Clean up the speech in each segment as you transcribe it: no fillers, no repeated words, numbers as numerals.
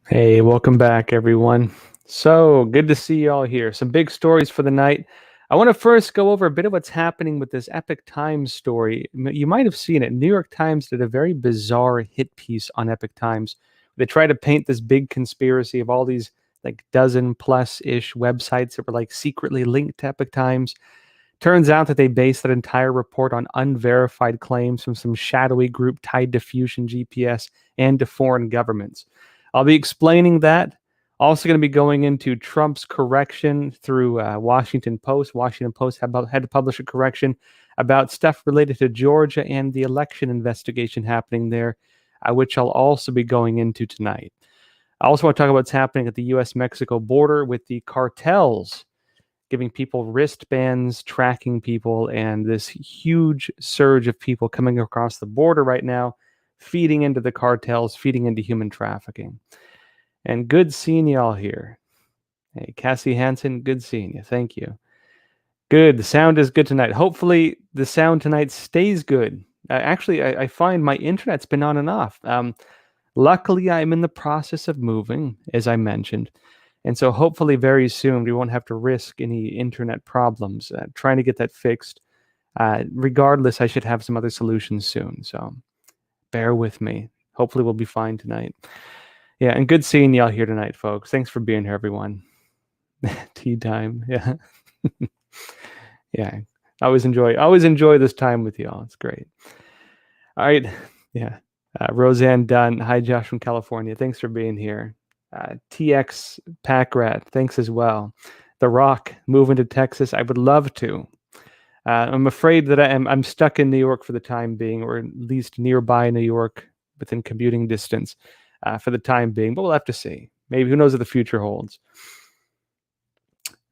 Hey, welcome back, everyone. So good to see you all here. Some big stories for the night. I want to first go over a bit of what's happening with this Epoch Times story. You might have seen it. New York Times did a very bizarre hit piece on Epoch Times. They try to paint this big conspiracy of all these like dozen plus ish websites that were like secretly linked to Epoch Times. Turns out that they based that entire report on unverified claims from some shadowy group tied to Fusion GPS and to foreign governments. I'll be explaining that. Also, going to be going into Trump's correction through Washington Post. Washington Post had to publish a correction about stuff related to Georgia and the election investigation happening there, which I'll also be going into tonight. I also want to talk about what's happening at the U.S.-Mexico border with the cartels giving people wristbands, tracking people, and this huge surge of people coming across the border right now, feeding into the cartels, feeding into human trafficking. And good seeing you all here. Hey, Cassie Hansen, good seeing you. Thank you. Good. The sound is good tonight. Hopefully, the sound tonight stays good. I find my internet's been on and off. Luckily, I'm in the process of moving, as I mentioned. And so hopefully very soon we won't have to risk any internet problems. Trying to get that fixed. Regardless, I should have some other solutions soon. So bear with me. Hopefully we'll be fine tonight. Yeah, and good seeing y'all here tonight, folks. Thanks for being here, everyone. Tea time. Yeah. Yeah. I always enjoy this time with y'all. It's great. All right. Yeah. Roseanne Dunn. Hi, Josh from California. Thanks for being here. TX Packrat, thanks as well. The Rock, moving to Texas. I would love to. I'm afraid that I'm stuck in New York for the time being, or at least nearby New York, within commuting distance for the time being. But we'll have to see. Maybe who knows what the future holds.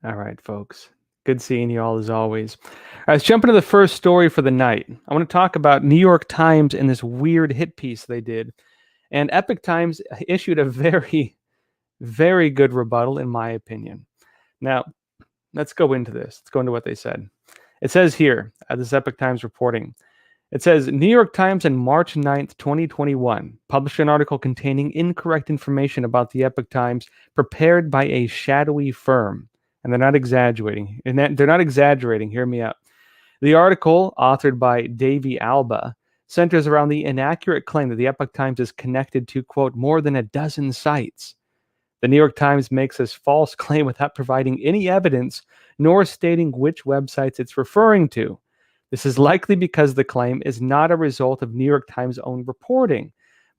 All right, folks. Good seeing you all as always. All right, let's jump into the first story for the night. I want to talk about New York Times and this weird hit piece they did. And Epoch Times issued a very very good rebuttal, in my opinion. Now, let's go into this. Let's go into what they said. It says here, this Epoch Times reporting, it says, New York Times on March 9th, 2021, published an article containing incorrect information about the Epoch Times prepared by a shadowy firm. And they're not exaggerating. Hear me out. The article, authored by Davey Alba, centers around the inaccurate claim that the Epoch Times is connected to, quote, more than a dozen sites. The New York Times makes this false claim without providing any evidence, nor stating which websites it's referring to. This is likely because the claim is not a result of New York Times' own reporting,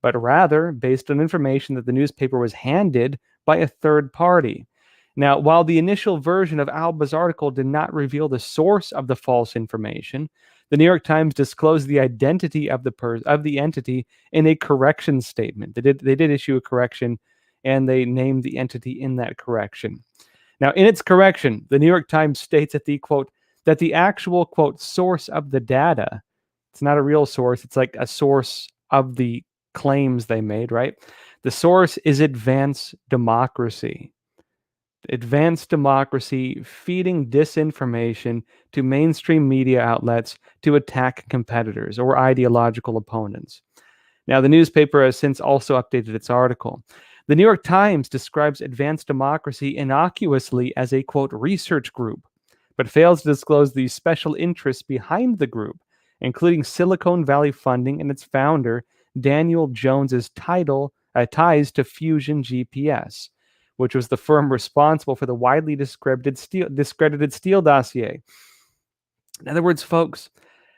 but rather based on information that the newspaper was handed by a third party. Now, while the initial version of Alba's article did not reveal the source of the false information, the New York Times disclosed the identity of the entity in a correction statement. They did issue a correction, and they named the entity in that correction. Now, in its correction, the New York Times states that the actual, quote, source of the data, it's not a real source, it's like a source of the claims they made, right? The source is advanced democracy. Advanced democracy feeding disinformation to mainstream media outlets to attack competitors or ideological opponents. Now, the newspaper has since also updated its article. The New York Times describes advanced democracy innocuously as a, quote, research group, but fails to disclose the special interests behind the group, including Silicon Valley funding and its founder, Daniel Jones's ties to Fusion GPS, which was the firm responsible for the widely discredited Steele dossier. In other words, folks,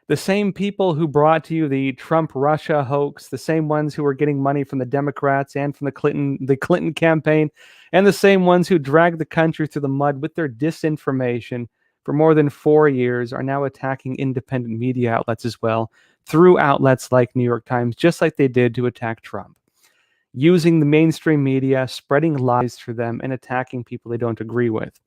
the same people who brought to you the Trump-Russia hoax, the same ones who were getting money from the Democrats and from the Clinton campaign, and the same ones who dragged the country through the mud with their disinformation for more than 4 years are now attacking independent media outlets as well, through outlets like New York Times, just like they did to attack Trump. Using the mainstream media, spreading lies through them, and attacking people they don't agree with.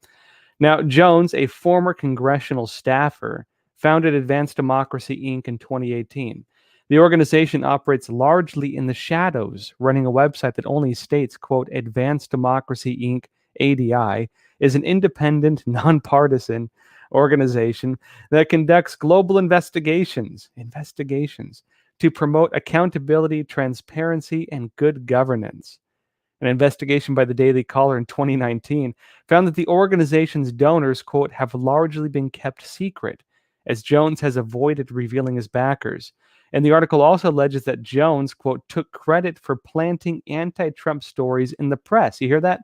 Now, Jones, a former congressional staffer, founded Advanced Democracy, Inc. in 2018. The organization operates largely in the shadows, running a website that only states, quote, Advanced Democracy, Inc., ADI, is an independent, nonpartisan organization that conducts global investigations to promote accountability, transparency, and good governance. An investigation by the Daily Caller in 2019 found that the organization's donors, quote, have largely been kept secret, as Jones has avoided revealing his backers. And the article also alleges that Jones, quote, took credit for planting anti-Trump stories in the press. You hear that?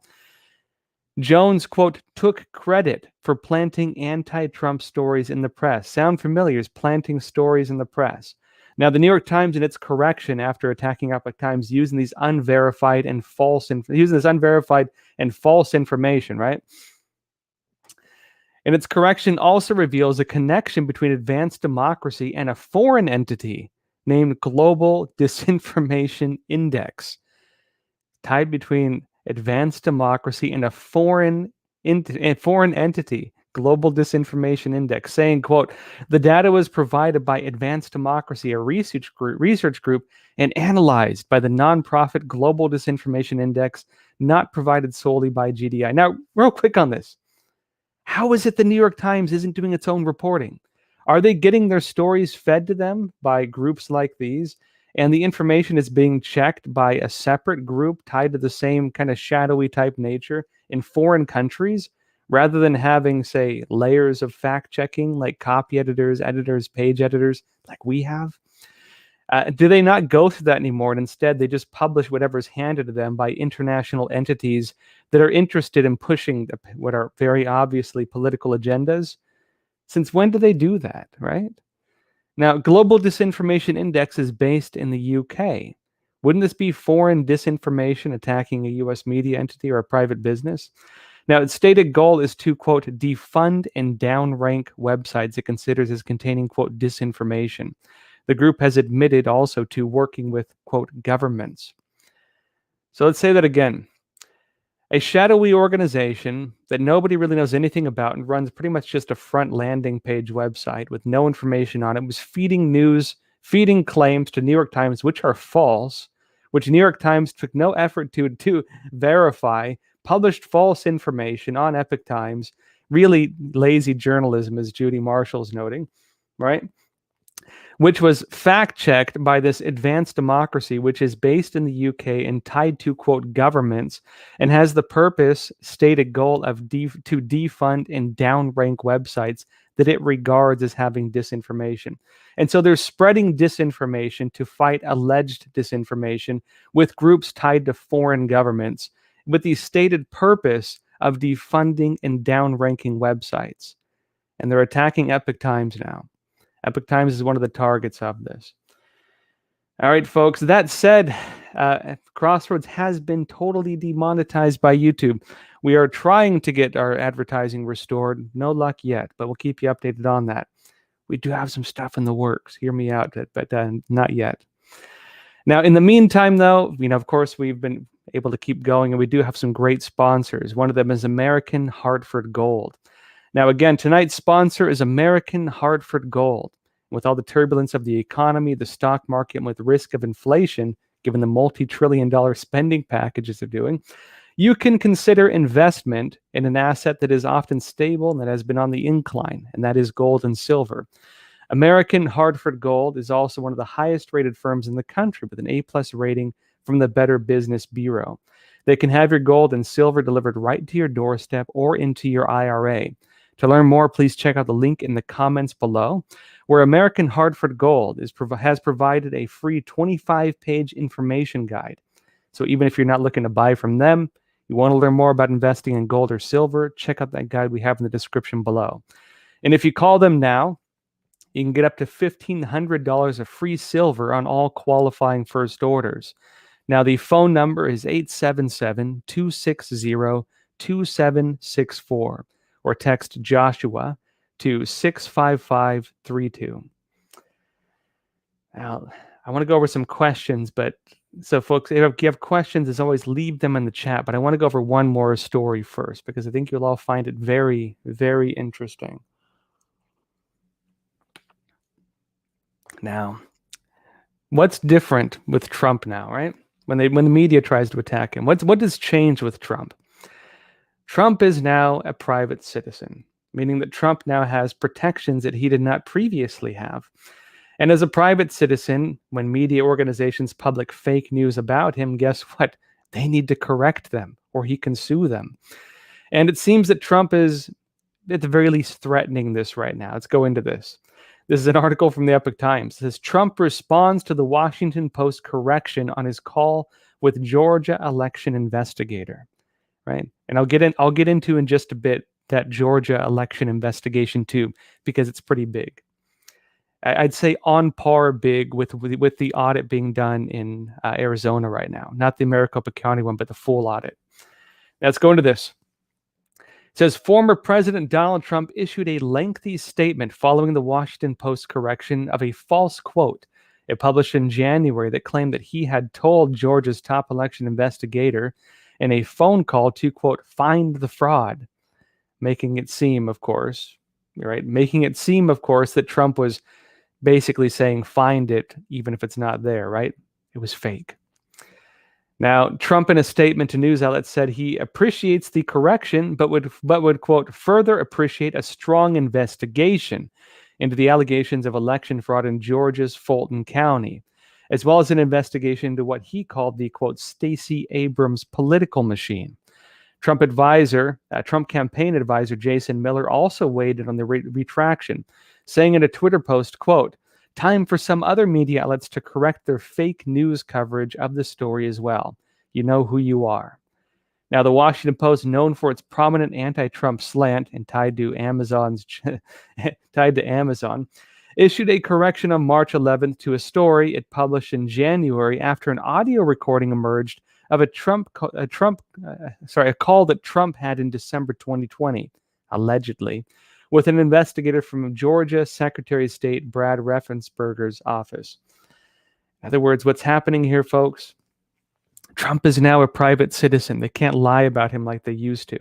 Jones, quote, took credit for planting anti-Trump stories in the press. Sound familiar as planting stories in the press. Now, the New York Times, in its correction after attacking Epoch Times, using this unverified and false information, right? And its correction also reveals a connection between advanced democracy and a foreign entity named Global Disinformation Index, tied between advanced democracy and a foreign entity, Global Disinformation Index, saying, quote, the data was provided by Advanced Democracy, a research group, and analyzed by the nonprofit Global Disinformation Index, not provided solely by GDI. Now, real quick on this. How is it the New York Times isn't doing its own reporting? Are they getting their stories fed to them by groups like these? And the information is being checked by a separate group tied to the same kind of shadowy type nature in foreign countries, rather than having, say, layers of fact checking like copy editors, page editors, like we have? Do they not go through that anymore? And instead, they just publish whatever's handed to them by international entities that are interested in pushing what are very obviously political agendas? Since when do they do that, right? Now, Global Disinformation Index is based in the UK. Wouldn't this be foreign disinformation attacking a US media entity or a private business? Now, its stated goal is to, quote, defund and downrank websites it considers as containing, quote, disinformation. The group has admitted also to working with, quote, governments. So let's say that again. A shadowy organization that nobody really knows anything about and runs pretty much just a front landing page website with no information on it was feeding claims to New York Times, which are false, which New York Times took no effort to verify, published false information on Epoch Times, really lazy journalism, as Judy Marshall's noting, right? Which was fact-checked by this Advanced Democracy, which is based in the UK and tied to, quote, governments, and has the purpose, stated goal of to defund and downrank websites that it regards as having disinformation. And so they're spreading disinformation to fight alleged disinformation with groups tied to foreign governments with the stated purpose of defunding and downranking websites. And they're attacking Epoch Times now. Epoch Times is one of the targets of this. All right, folks. That said, Crossroads has been totally demonetized by YouTube. We are trying to get our advertising restored. No luck yet, but we'll keep you updated on that. We do have some stuff in the works. Hear me out, but not yet. Now, in the meantime, though, of course, we've been able to keep going, and we do have some great sponsors. One of them is American Hartford Gold. Now, again, tonight's sponsor is American Hartford Gold. With all the turbulence of the economy, the stock market, and with risk of inflation, given the multi-trillion-dollar spending packages they're doing, you can consider investment in an asset that is often stable and that has been on the incline, and that is gold and silver. American Hartford Gold is also one of the highest-rated firms in the country with an A-plus rating from the Better Business Bureau. They can have your gold and silver delivered right to your doorstep or into your IRA. To learn more, please check out the link in the comments below, where American Hartford Gold has provided a free 25-page information guide. So even if you're not looking to buy from them, you want to learn more about investing in gold or silver, check out that guide we have in the description below. And if you call them now, you can get up to $1,500 of free silver on all qualifying first orders. Now, the phone number is 877-260-2764. Or text Joshua to 65532. Now, I want to go over some questions, so folks, if you have questions, as always, leave them in the chat. But I want to go over one more story first, because I think you'll all find it very, very interesting. Now, what's different with Trump now, right? When the media tries to attack him, what has changed with Trump? Trump is now a private citizen, meaning that Trump now has protections that he did not previously have. And as a private citizen, when media organizations publish fake news about him, guess what? They need to correct them or he can sue them. And it seems that Trump is, at the very least, threatening this right now. Let's go into this. This is an article from the Epoch Times. It says Trump responds to the Washington Post correction on his call with Georgia election investigator. Right, and I'll get into in just a bit that Georgia election investigation too, because it's pretty big. I'd say on par big with the audit being done in Arizona right now, not the Maricopa County one, but the full audit. Now let's go into this. It says former President Donald Trump issued a lengthy statement following the Washington Post correction of a false quote it published in January that claimed that he had told Georgia's top election investigator in a phone call to, quote, find the fraud, making it seem, of course, that Trump was basically saying find it even if it's not there, right? It was fake. Now, Trump in a statement to news outlets said he appreciates the correction, but would quote, further appreciate a strong investigation into the allegations of election fraud in Georgia's Fulton County, as well as an investigation into what he called the, quote, Stacey Abrams political machine. Trump campaign advisor Jason Miller also weighed in on the retraction, saying in a Twitter post, quote, time for some other media outlets to correct their fake news coverage of the story as well. You know who you are. Now, the Washington Post, known for its prominent anti-Trump slant and tied to Amazon, issued a correction on March 11th to a story it published in January after an audio recording emerged of a call that Trump had in December 2020, allegedly, with an investigator from Georgia Secretary of State Brad Raffensperger's office. In other words, what's happening here, folks? Trump is now a private citizen. They can't lie about him like they used to.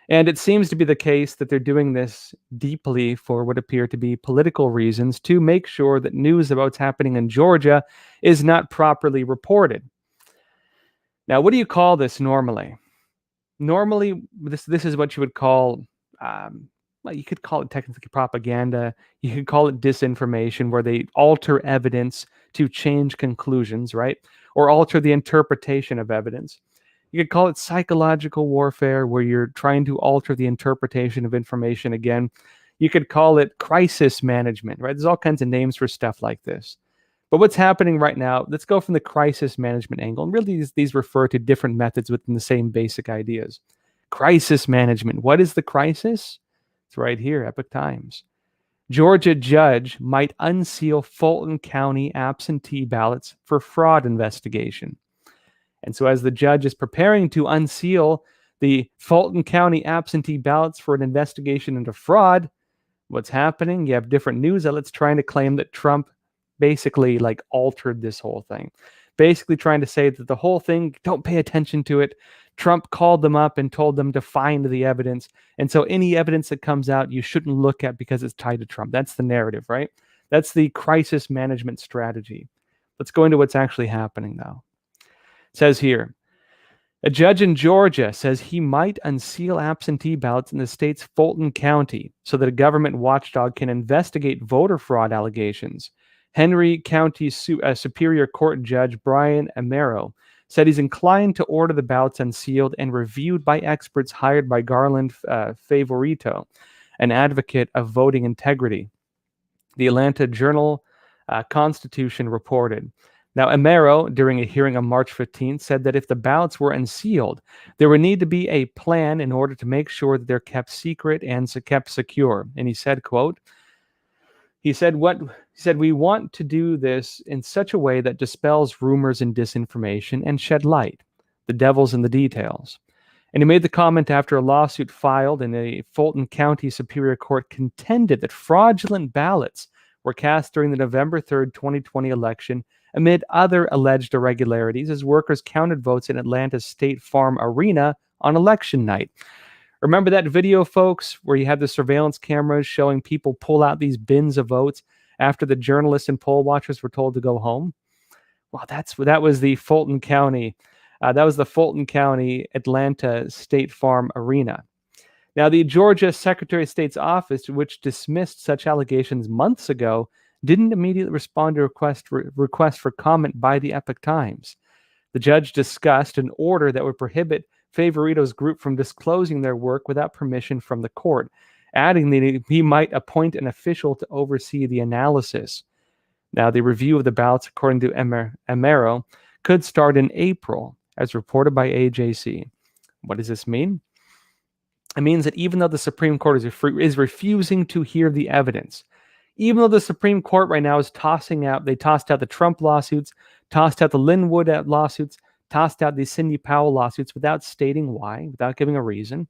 And it seems to be the case that they're doing this deeply for what appear to be political reasons to make sure that news about what's happening in Georgia is not properly reported. Now, what do you call this normally? Normally, this is what you would call, well, you could call it technically propaganda. You could call it disinformation, where they alter evidence to change conclusions, right? Or alter the interpretation of evidence. You could call it psychological warfare, where you're trying to alter the interpretation of information again. You could call it crisis management, right? There's all kinds of names for stuff like this. But what's happening right now, let's go from the crisis management angle. And really, these refer to different methods within the same basic ideas. Crisis management. What is the crisis? It's right here, Epoch Times. Georgia judge might unseal Fulton County absentee ballots for fraud investigation. And so as the judge is preparing to unseal the Fulton County absentee ballots for an investigation into fraud, what's happening? You have different news outlets trying to claim that Trump basically altered this whole thing. Basically trying to say that the whole thing, don't pay attention to it. Trump called them up and told them to find the evidence. And so any evidence that comes out, you shouldn't look at because it's tied to Trump. That's the narrative, right? That's the crisis management strategy. Let's go into what's actually happening, though. It says here, a judge in Georgia says he might unseal absentee ballots in the state's Fulton County so that a government watchdog can investigate voter fraud allegations. Henry County Superior Court Judge Brian Amaro said he's inclined to order the ballots unsealed and reviewed by experts hired by Garland Favorito, an advocate of voting integrity. The Atlanta Journal-Constitution reported. Now, Amaro, during a hearing on March 15th, said that if the ballots were unsealed, there would need to be a plan in order to make sure that they're kept secret and kept secure. And he said, quote, He said, we want to do this in such a way that dispels rumors and disinformation and shed light. The devil's in the details. And he made the comment after a lawsuit filed in a Fulton County Superior Court contended that fraudulent ballots were cast during the November 3rd, 2020 election amid other alleged irregularities as workers counted votes in Atlanta's State Farm Arena on election night. Remember that video, folks, where you had the surveillance cameras showing people pull out these bins of votes after the journalists and poll watchers were told to go home? Well, that was the Fulton County. That was the Fulton County Atlanta State Farm Arena. Now, the Georgia Secretary of State's office, which dismissed such allegations months ago, didn't immediately respond to request for comment by the Epoch Times. The judge discussed an order that would prohibit Favorito's group from disclosing their work without permission from the court, adding that he might appoint an official to oversee the analysis. Now, the review of the ballots, according to Amero, could start in April, as reported by AJC. What does this mean? It means that even though the Supreme Court is refusing to hear the evidence, even though the Supreme Court right now is they tossed out the Trump lawsuits, tossed out the Linwood lawsuits, tossed out the Cindy Powell lawsuits without stating why, without giving a reason.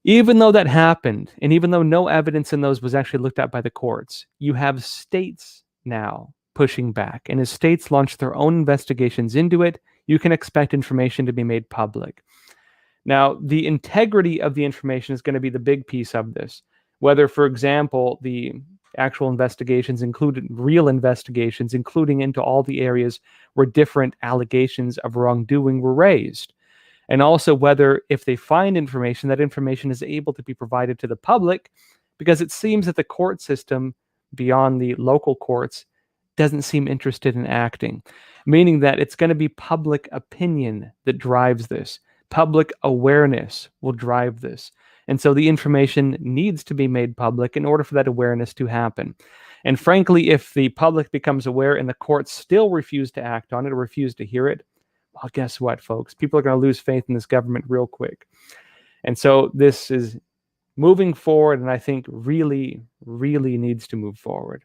Even though that happened, and even though no evidence in those was actually looked at by the courts, you have states now pushing back. And as states launch their own investigations into it, you can expect information to be made public. Now, the integrity of the information is going to be the big piece of this. Whether, for example, the actual investigations included real investigations, including into all the areas where different allegations of wrongdoing were raised. And also whether, if they find information, that information is able to be provided to the public, because it seems that the court system, beyond the local courts, doesn't seem interested in acting, meaning that it's going to be public opinion that drives this. Public awareness will drive this. And so the information needs to be made public in order for that awareness to happen. And frankly, if the public becomes aware and the courts still refuse to act on it or refuse to hear it, well, guess what, folks? People are going to lose faith in this government real quick. And so this is moving forward, and I think really, really needs to move forward.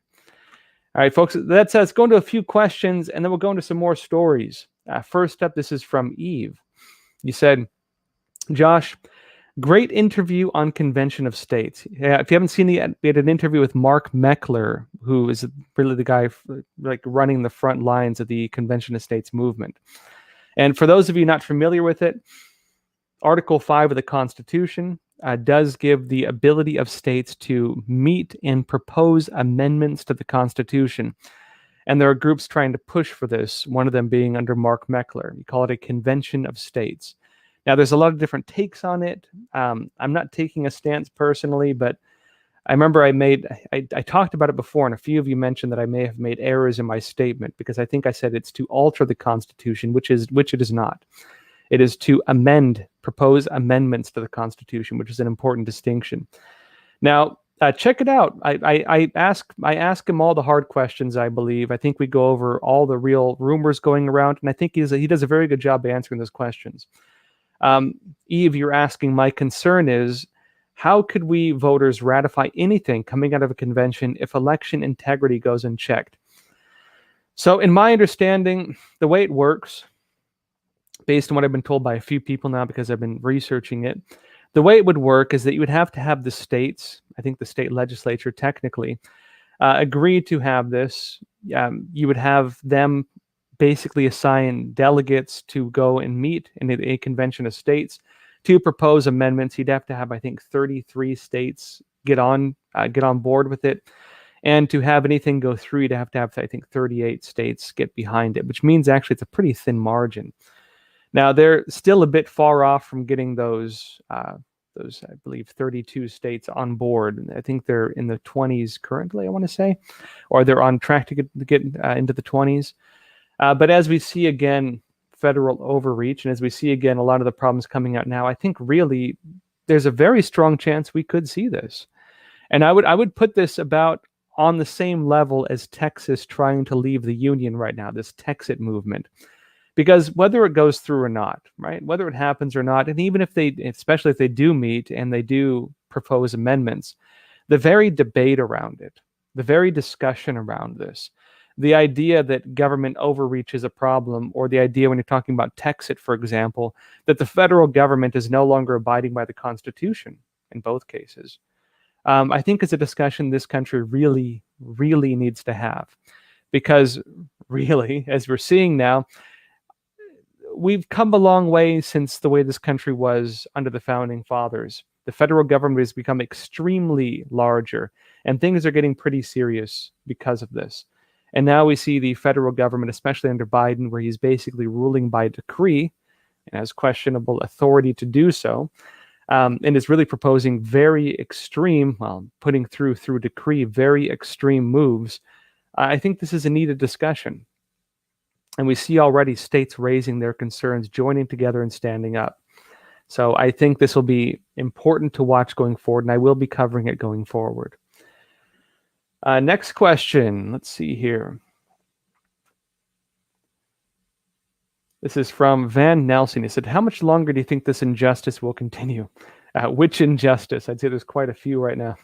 All right, folks, let's go into a few questions, and then we'll go into some more stories. First up, this is from Eve. You said, Josh, great interview on Convention of States. Yeah, if you haven't seen it, we had an interview with Mark Meckler, who is really the guy running the front lines of the Convention of States movement. And for those of you not familiar with it, Article 5 of the Constitution does give the ability of states to meet and propose amendments to the Constitution. And there are groups trying to push for this, one of them being under Mark Meckler. You call it a Convention of States. Now, there's a lot of different takes on it. I'm not taking a stance personally, but I remember I talked about it before, and a few of you mentioned that I may have made errors in my statement, because I think I said it's to alter the Constitution, which it is not. It is to propose amendments to the Constitution, which is an important distinction. Now, check it out. I ask him all the hard questions, I believe. I think we go over all the real rumors going around, and I think he does a very good job answering those questions. Eve, you're asking, my concern is, how could we voters ratify anything coming out of a convention if election integrity goes unchecked? So in my understanding, the way it works, based on what I've been told by a few people now because I've been researching it, the way it would work is that you would have to have the states, I think the state legislature technically, agree to have this. You would have them basically assign delegates to go and meet in a convention of states to propose amendments. You'd have to have, I think, 33 states get on board with it. And to have anything go through, you'd have to have, I think, 38 states get behind it, which means actually it's a pretty thin margin. Now, they're still a bit far off from getting those, I believe, 32 states on board. I think they're in the 20s currently, I want to say, or they're on track to get into the 20s. But as we see again, federal overreach, and as we see again, a lot of the problems coming out now, I think really there's a very strong chance we could see this. And I would put this about on the same level as Texas trying to leave the union right now, this Texit movement. Because whether it goes through or not, right, whether it happens or not, and even especially if they do meet and they do propose amendments, the very debate around it, the very discussion around this, the idea that government overreach is a problem, or the idea when you're talking about Texit, for example, that the federal government is no longer abiding by the Constitution in both cases, I think is a discussion this country really, really needs to have. Because really, as we're seeing now, we've come a long way since the way this country was under the founding fathers. The federal government has become extremely larger, and things are getting pretty serious because of this. And now we see the federal government, especially under Biden, where he's basically ruling by decree and has questionable authority to do so, and is really proposing very extreme, putting through decree, very extreme moves. I think this is a needed discussion. And we see already states raising their concerns, joining together and standing up. So I think this will be important to watch going forward, and I will be covering it going forward. Next question. Let's see here. This is from Van Nelson. He said, how much longer do you think this injustice will continue? Which injustice? I'd say there's quite a few right now.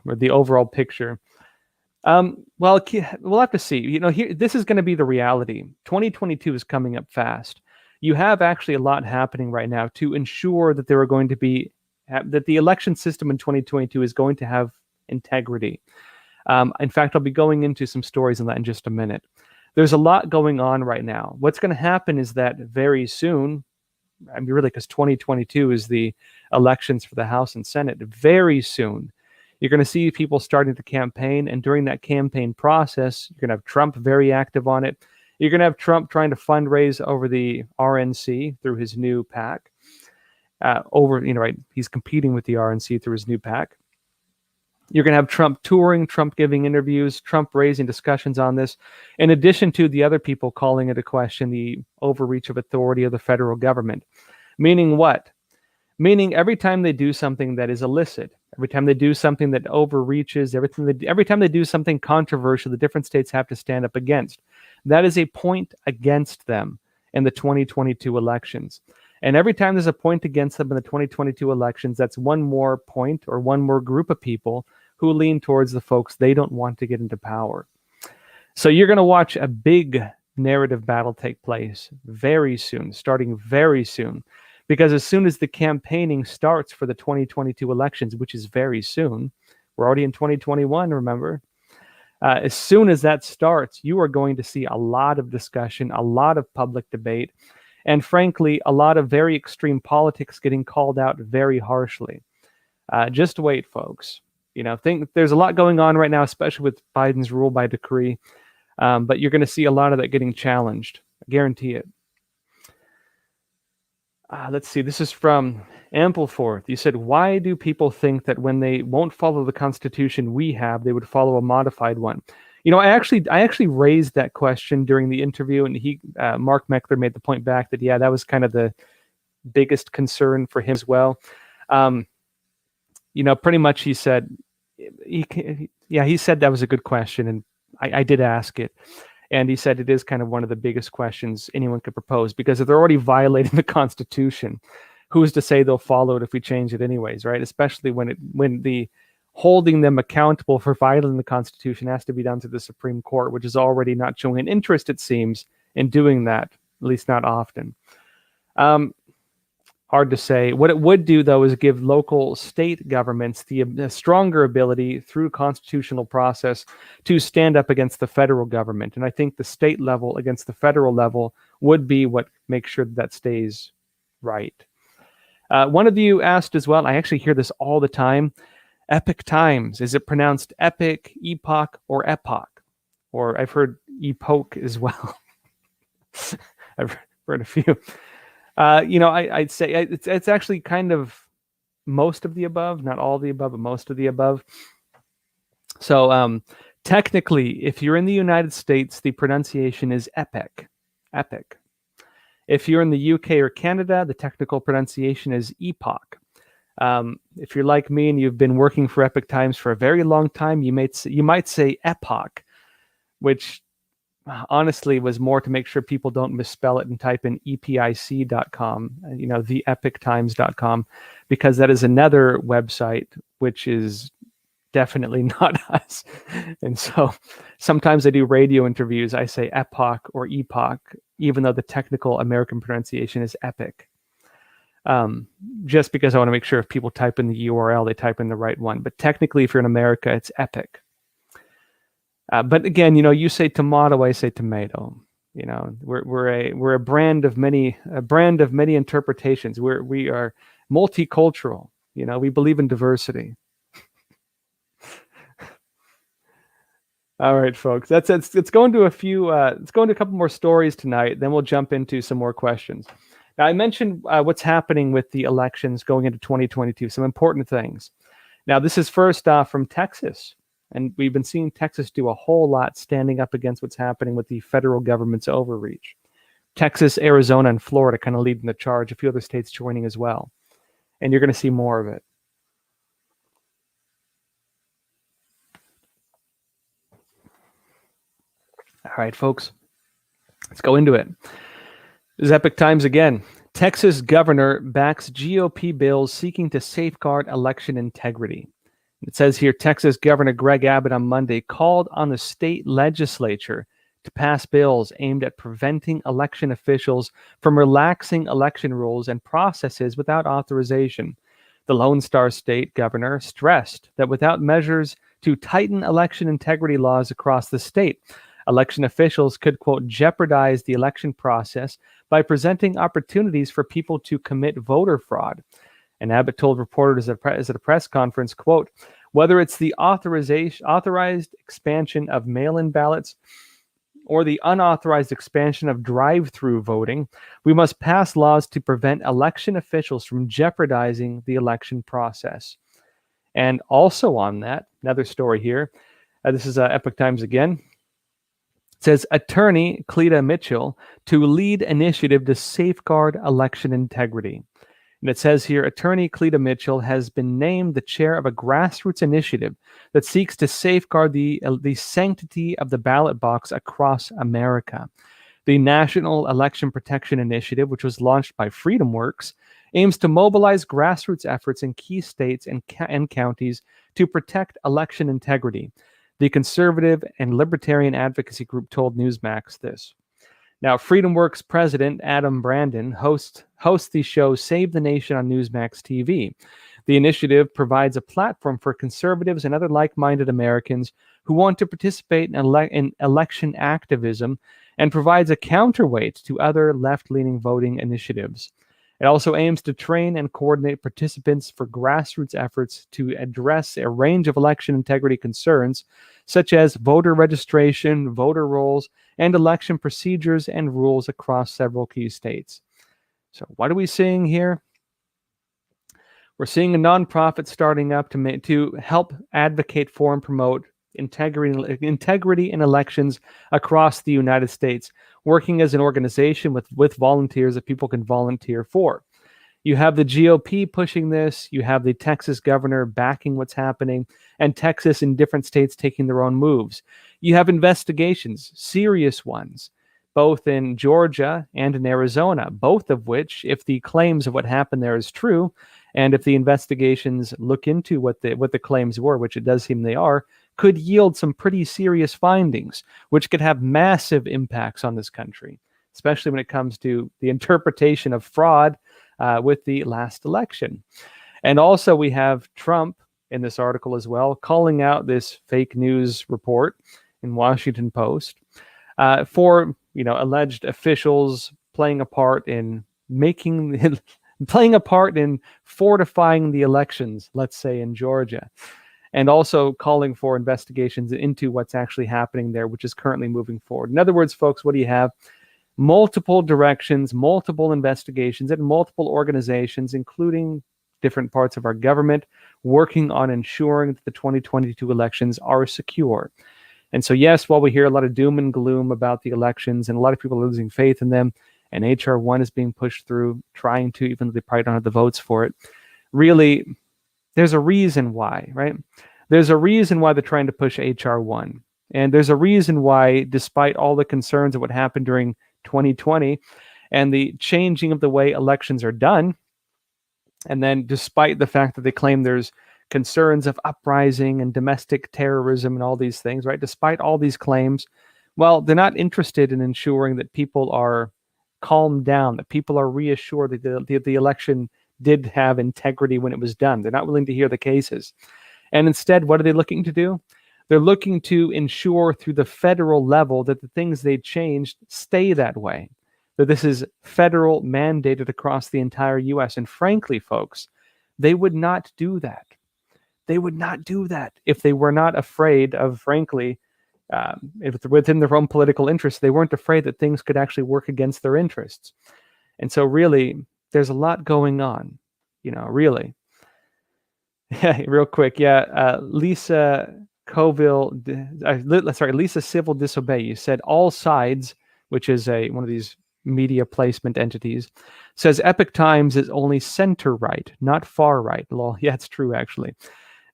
Or the overall picture. Well, we'll have to see. You know, this is going to be the reality. 2022 is coming up fast. You have actually a lot happening right now to ensure that there are going to be that the election system in 2022 is going to have integrity. In fact, I'll be going into some stories on that in just a minute. There's a lot going on right now. What's going to happen is that very soon, I mean, really, because 2022 is the elections for the House and Senate, very soon, you're going to see people starting to campaign. And during that campaign process, you're going to have Trump very active on it. You're going to have Trump trying to fundraise over the RNC through his new PAC. He's competing with the RNC through his new PAC. You're going to have Trump touring, Trump giving interviews, Trump raising discussions on this, in addition to the other people calling into question the overreach of authority of the federal government. Meaning what? Meaning every time they do something that is illicit, every time they do something that overreaches, every time they do something controversial, the different states have to stand up against. That is a point against them in the 2022 elections. And every time there's a point against them in the 2022 elections, that's one more point or one more group of people who lean towards the folks they don't want to get into power. So you're going to watch a big narrative battle take place very soon, starting very soon. Because as soon as the campaigning starts for the 2022 elections, which is very soon, we're already in 2021, remember? As soon as that starts, you are going to see a lot of discussion, a lot of public debate, and frankly, a lot of very extreme politics getting called out very harshly. Just wait, folks. You know, there's a lot going on right now, especially with Biden's rule by decree. But you're going to see a lot of that getting challenged. I guarantee it. Let's see. This is from Ampleforth. You said, why do people think that when they won't follow the Constitution we have, they would follow a modified one? You know, I actually raised that question during the interview, and Mark Meckler made the point back that, yeah, that was kind of the biggest concern for him as well. You know, pretty much he said, he said that was a good question, and I did ask it. And he said it is kind of one of the biggest questions anyone could propose, because if they're already violating the Constitution, who's to say they'll follow it if we change it anyways, right? Especially when the holding them accountable for violating the Constitution has to be done through the Supreme Court, which is already not showing an interest, it seems, in doing that, at least not often. Hard to say. What it would do, though, is give local state governments the stronger ability through constitutional process to stand up against the federal government. And I think the state level against the federal level would be what makes sure that stays right. One of you asked as well, I actually hear this all the time, Epoch Times. Is it pronounced epic, epoch, or epoch? Or I've heard epoch as well. I've heard a few. You know, I'd say it's actually kind of most of the above, not all the above, but most of the above. So technically, if you're in the United States, the pronunciation is epic. Epic. If you're in the UK or Canada, the technical pronunciation is epoch. If you're like me and you've been working for Epoch Times for a very long time, you might say epoch, which honestly was more to make sure people don't misspell it and type in epic.com, you know, theepochtimes.com, because that is another website which is definitely not us. And so sometimes I do radio interviews, I say epoch or epoch, even though the technical American pronunciation is epic. Just because I want to make sure if people type in the URL, they type in the right one. But technically, if you're in America, it's epic. But again, you know, you say tomato, I say tomato. You know, we're a brand of many interpretations. We are multicultural. You know, we believe in diversity. All right, folks. That's it. Let's go into let's go into a couple more stories tonight. Then we'll jump into some more questions. Now, I mentioned what's happening with the elections going into 2022. Some important things. Now, this is first from Texas. And we've been seeing Texas do a whole lot standing up against what's happening with the federal government's overreach. Texas, Arizona, and Florida kind of leading the charge, a few other states joining as well. And you're going to see more of it. All right, folks, let's go into it. This is Epoch Times again. Texas governor backs GOP bills seeking to safeguard election integrity. It says here, Texas Governor Greg Abbott on Monday called on the state legislature to pass bills aimed at preventing election officials from relaxing election rules and processes without authorization. The Lone Star State governor stressed that without measures to tighten election integrity laws across the state, election officials could, quote, jeopardize the election process by presenting opportunities for people to commit voter fraud. And Abbott told reporters at a press conference, quote, whether it's the authorized expansion of mail-in ballots or the unauthorized expansion of drive-through voting, we must pass laws to prevent election officials from jeopardizing the election process. And also on that, another story here. This is Epoch Times again. It says, attorney Cleta Mitchell to lead initiative to safeguard election integrity. And it says here, attorney Cleta Mitchell has been named the chair of a grassroots initiative that seeks to safeguard the sanctity of the ballot box across America. The National Election Protection Initiative, which was launched by FreedomWorks, aims to mobilize grassroots efforts in key states and counties to protect election integrity. The conservative and libertarian advocacy group told Newsmax this. Now, FreedomWorks president Adam Brandon hosts the show Save the Nation on Newsmax TV. The initiative provides a platform for conservatives and other like-minded Americans who want to participate in election activism and provides a counterweight to other left-leaning voting initiatives. It also aims to train and coordinate participants for grassroots efforts to address a range of election integrity concerns, such as voter registration, voter rolls, and election procedures and rules across several key states. So what are we seeing here? We're seeing a nonprofit starting up to help advocate for and promote integrity in elections across the United States, working as an organization with volunteers that people can volunteer for. You have the GOP pushing this, you have the Texas governor backing what's happening, and Texas and different states taking their own moves. You have investigations, serious ones, both in Georgia and in Arizona, both of which, if the claims of what happened there is true, and if the investigations look into what the claims were, which it does seem they are, could yield some pretty serious findings, which could have massive impacts on this country, especially when it comes to the interpretation of fraud with the last election. And also we have Trump in this article as well, calling out this fake news report in Washington Post for alleged officials playing a part in fortifying the elections, let's say in Georgia, and also calling for investigations into what's actually happening there, which is currently moving forward. In other words, folks, what do you have? Multiple directions, multiple investigations, and multiple organizations, including different parts of our government, working on ensuring that the 2022 elections are secure. And so, yes, while we hear a lot of doom and gloom about the elections and a lot of people are losing faith in them, and H.R. 1 is being pushed through, trying to, even though they probably don't have the votes for it, really, there's a reason why, right? There's a reason why they're trying to push H.R. 1. And there's a reason why, despite all the concerns of what happened during 2020 and the changing of the way elections are done, and then despite the fact that they claim there's concerns of uprising and domestic terrorism and all these things, right? Despite all these claims, well, they're not interested in ensuring that people are calmed down, that people are reassured that the election did have integrity when it was done. They're not willing to hear the cases. And instead, what are they looking to do? They're looking to ensure through the federal level that the things they changed stay that way, that this is federal mandated across the entire U.S. And frankly, folks, they would not do that. They would not do that if they were not afraid of, frankly, if within their own political interests, they weren't afraid that things could actually work against their interests. And so really, there's a lot going on, really. Real quick, Lisa Lisa Civil Disobey. You said All Sides, which is one of these media placement entities, says Epoch Times is only center right, not far right. Well, yeah, it's true actually.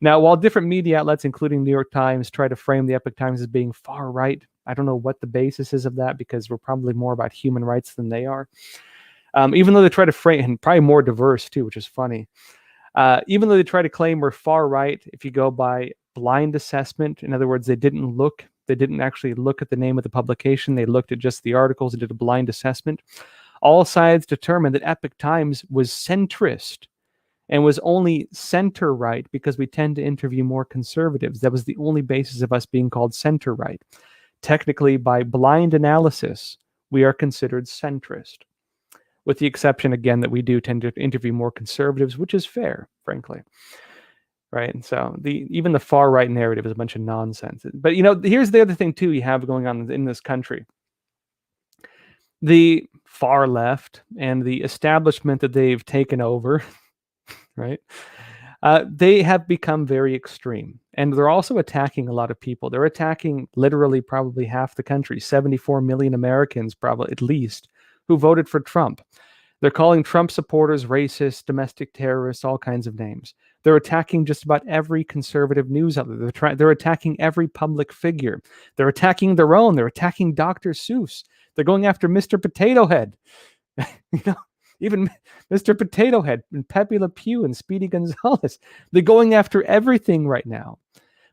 Now, while different media outlets, including New York Times, try to frame the Epoch Times as being far right, I don't know what the basis is of that, because we're probably more about human rights than they are. Even though they try to frame, and probably more diverse too, which is funny. Even though they try to claim we're far right, if you go by blind assessment, in other words, they didn't actually look at the name of the publication, they looked at just the articles and did a blind assessment. All sides determined that Epoch Times was centrist and was only center right because we tend to interview more conservatives. That was the only basis of us being called center right. Technically, by blind analysis, we are considered centrist, with the exception, again, that we do tend to interview more conservatives, which is fair, frankly. Right? And so even the far right narrative is a bunch of nonsense. But, here's the other thing, too, you have going on in this country. The far left and the establishment that they've taken over, right? They have become very extreme, and they're also attacking a lot of people. They're attacking literally probably half the country, 74 million Americans, probably at least, who voted for Trump. They're calling Trump supporters racist, domestic terrorists, all kinds of names. They're attacking just about every conservative news outlet. They're attacking every public figure. They're attacking their own. They're attacking Dr. Seuss. They're going after Mr. Potato Head. Even Mr. Potato Head and Pepe Le Pew and Speedy Gonzalez. They're going after everything right now.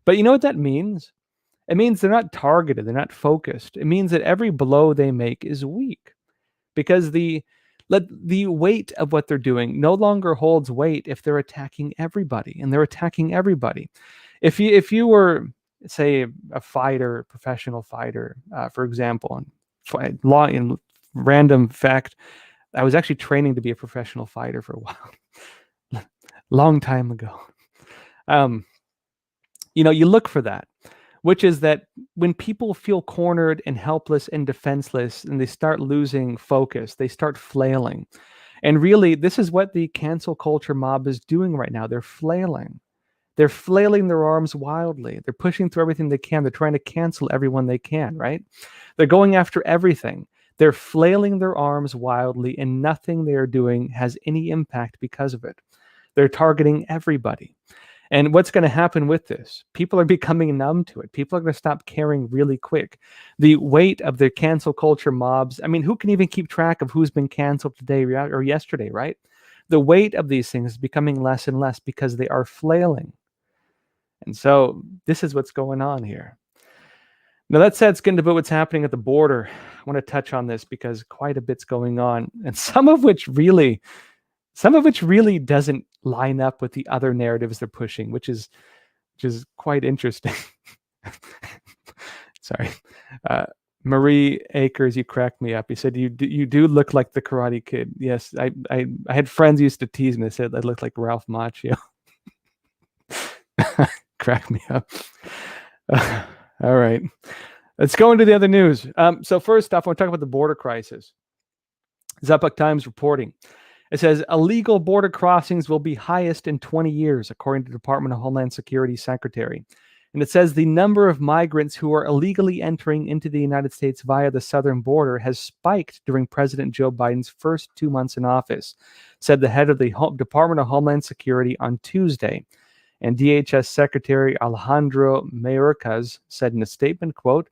But you know what that means? It means they're not targeted. They're not focused. It means that every blow they make is weak, because the weight of what they're doing no longer holds weight if they're attacking everybody, and they're attacking everybody. If you were, say, a fighter, professional fighter, for example, in random fact, I was actually training to be a professional fighter for a while, long time ago. You look for that, which is that when people feel cornered and helpless and defenseless, and they start losing focus, they start flailing. And really, this is what the cancel culture mob is doing right now. They're flailing. They're flailing their arms wildly. They're pushing through everything they can. They're trying to cancel everyone they can, right? They're going after everything. They're flailing their arms wildly, and nothing they are doing has any impact because of it. They're targeting everybody. And what's going to happen with this? People are becoming numb to it. People are going to stop caring really quick. The weight of the cancel culture mobs, I mean, who can even keep track of who's been canceled today or yesterday, right? The weight of these things is becoming less and less because they are flailing. And so this is what's going on here. Now, that said, let's get into what's happening at the border. I want to touch on this because quite a bit's going on, and some of which really doesn't line up with the other narratives they're pushing, which is quite interesting. Sorry. Marie Akers, you cracked me up. You said you do look like the Karate Kid. Yes, I had friends who used to tease me. They said I looked like Ralph Macchio. Crack me up. All right. Let's go into the other news. So first off, I want to talk about the border crisis. Epoch Times reporting. It says illegal border crossings will be highest in 20 years, according to Department of Homeland Security Secretary. And it says the number of migrants who are illegally entering into the United States via the southern border has spiked during President Joe Biden's first 2 months in office, said the head of the Department of Homeland Security on Tuesday. And DHS Secretary Alejandro Mayorkas said in a statement, quote,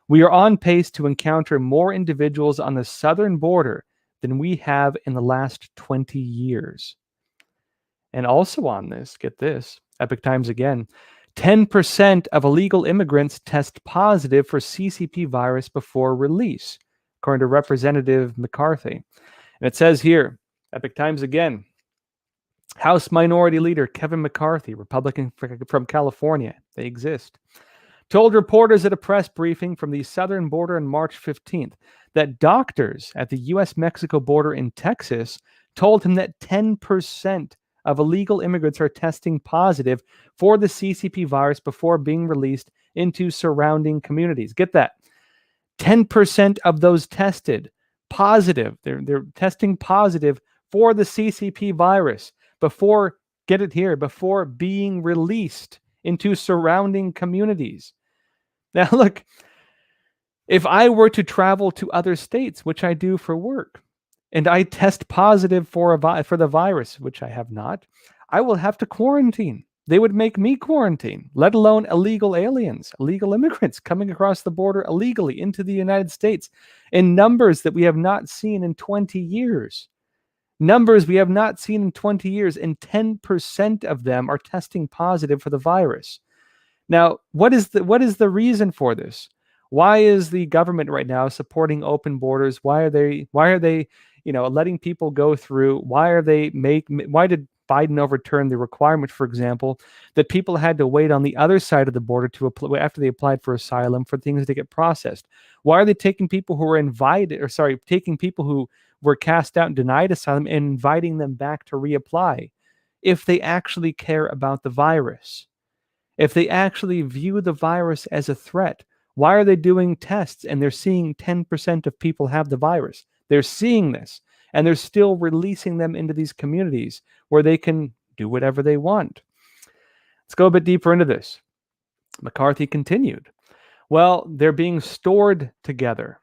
"We are on pace to encounter more individuals on the southern border than we have in the last 20 years. And also on this, get this, Epoch Times again, 10% of illegal immigrants test positive for CCP virus before release, according to Representative McCarthy. And it says here, Epoch Times again, House Minority Leader Kevin McCarthy, Republican from California, they exist, told reporters at a press briefing from the southern border on March 15th that doctors at the U.S.-Mexico border in Texas told him that 10% of illegal immigrants are testing positive for the CCP virus before being released into surrounding communities. Get that. 10% of those tested positive, they're testing positive for the CCP virus before, get it here, before being released into surrounding communities. Now, look, if I were to travel to other states, which I do for work, and I test positive for the virus, which I have not, I will have to quarantine. They would make me quarantine, let alone illegal aliens, illegal immigrants coming across the border illegally into the United States in numbers that we have not seen in 20 years. Numbers we have not seen in 20 years, and 10% of them are testing positive for the virus. Now, what is the reason for this? Why is the government right now supporting open borders? Why are they letting people go through? Why did Biden overturn the requirement, for example, that people had to wait on the other side of the border to apply after they applied for asylum for things to get processed? Why are they taking people who were taking people who were cast out and denied asylum and inviting them back to reapply if they actually care about the virus? If they actually view the virus as a threat, why are they doing tests and they're seeing 10% of people have the virus? They're seeing this and they're still releasing them into these communities where they can do whatever they want. Let's go a bit deeper into this. McCarthy continued. Well, they're being stored together.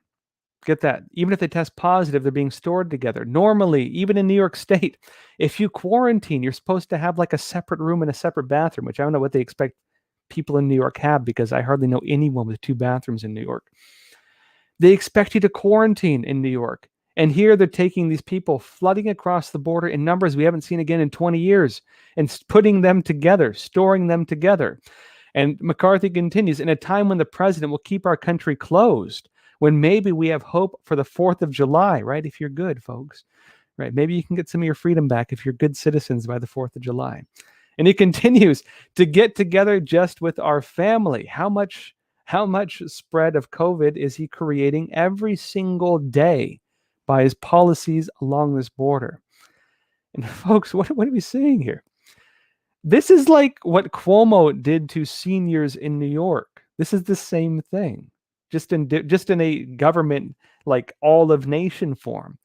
Get that. Even if they test positive, they're being stored together. Normally, even in New York State, if you quarantine, you're supposed to have like a separate room and a separate bathroom, which I don't know what they expect people in New York have, because I hardly know anyone with 2 bathrooms in New York. They expect you to quarantine in New York. And here they're taking these people flooding across the border in numbers we haven't seen again in 20 years and putting them together, storing them together. And McCarthy continues, in a time when the president will keep our country closed, when maybe we have hope for the 4th of July, right? If you're good, folks, right? Maybe you can get some of your freedom back if you're good citizens by the 4th of July. And he continues to get together just with our family. How much spread of COVID is he creating every single day by his policies along this border? And folks, what are we seeing here? This is like what Cuomo did to seniors in New York. This is the same thing, just in a government like all of nation form.